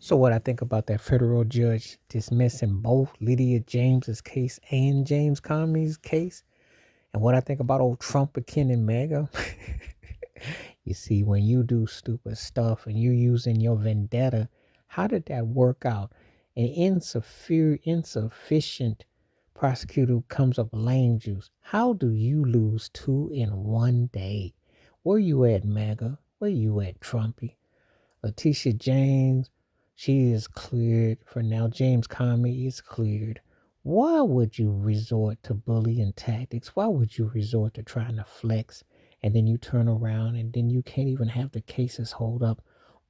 So what I think about that federal judge dismissing both Lydia James's case and James Comey's case, and what I think about old Trump and MAGA. You see, when you do stupid stuff and you're using your vendetta, how did that work out? An insufficient prosecutor comes up lame juice. How do you lose two in one day? Where you at, MAGA? Where you at, Trumpy? Letitia James, she is cleared for now. James Comey is cleared. Why would you resort to bullying tactics? Why would you resort to trying to flex and then you turn around and then you can't even have the cases hold up?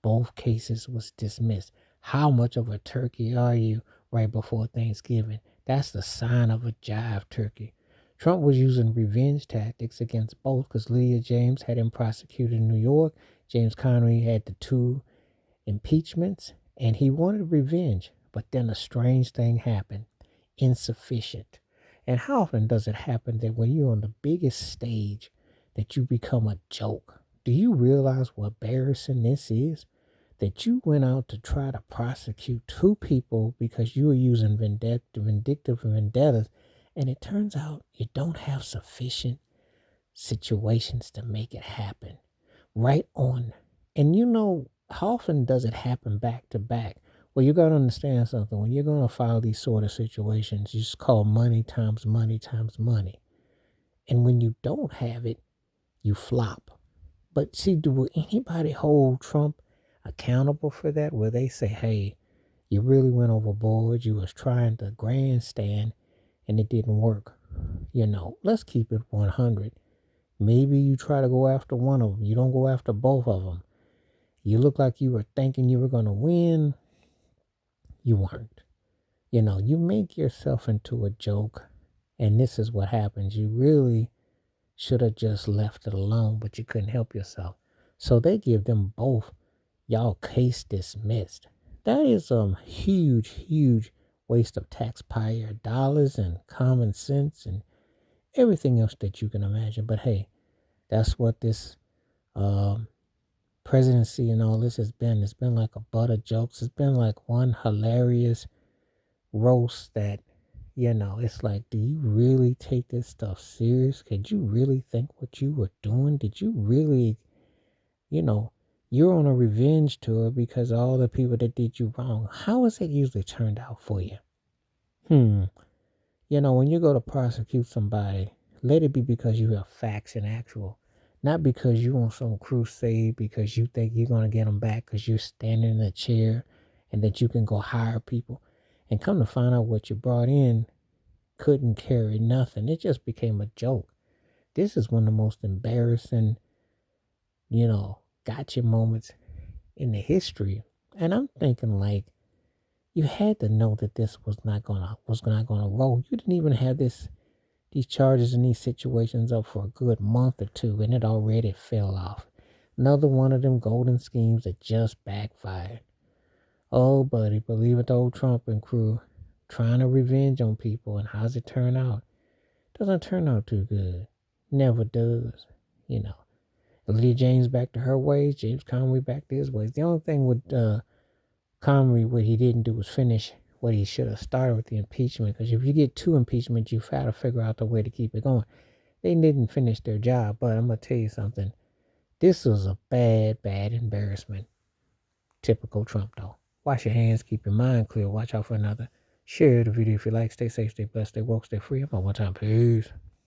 Both cases was dismissed. How much of a turkey are you right before Thanksgiving? That's the sign of a jive turkey. Trump was using revenge tactics against both because Lydia James had him prosecuted in New York. James Connery had the two impeachments and he wanted revenge. But then a strange thing happened. Insufficient. And how often does it happen that when you're on the biggest stage that you become a joke? Do you realize what embarrassing this is? That you went out to try to prosecute two people because you were using vindictive vendettas, and it turns out you don't have sufficient situations to make it happen. Right on. And you know, how often does it happen back to back? Well, you got to understand something. When you're going to file these sort of situations, you just call money times money times money. And when you don't have it, you flop. But see, do anybody hold Trump accountable for that? Where they say, hey, you really went overboard. You was trying to grandstand and it didn't work. You know, let's keep it 100. Maybe you try to go after one of them. You don't go after both of them. You look like you were thinking you were going to win. You weren't. You know, you make yourself into a joke. And this is what happens. You really should have just left it alone, but you couldn't help yourself. So they give them both y'all case dismissed. That is a huge waste of taxpayer dollars and common sense and everything else that you can imagine. But hey, that's what this um, presidency and all this has been. It's been like a butt of jokes. It's been like one hilarious roast that, you know, it's like, do you really take this stuff serious? Could you really think what you were doing? Did you really, you know, you're on a revenge tour because of all the people that did you wrong. How has it usually turned out for you? You know, when you go to prosecute somebody, let it be because you have facts and actual. Not because you on some crusade because you think you're going to get them back because you're standing in a chair and that you can go hire people. And come to find out what you brought in couldn't carry nothing. It just became a joke. This is one of the most embarrassing, you know, gotcha moments in the history. And I'm thinking like you had to know that this was not gonna roll. You didn't even have these charges and these situations up for a good month or two and it already fell off. Another one of them golden schemes that just backfired. Oh buddy, believe it, the old Trump and crew trying to revenge on people, and how's it turn out? Doesn't turn out too good. Never does. You know. Lydia James back to her ways, James Conway back to his ways. The only thing with Comrie, what he didn't do was finish what he should have started with the impeachment. Because if you get two impeachments, you've got to figure out the way to keep it going. They didn't finish their job, but I'm going to tell you something. This was a bad embarrassment. Typical Trump, though. Wash your hands, keep your mind clear, watch out for another. Share the video if you like. Stay safe, stay blessed, stay woke, stay free. I'm on one time. Peace.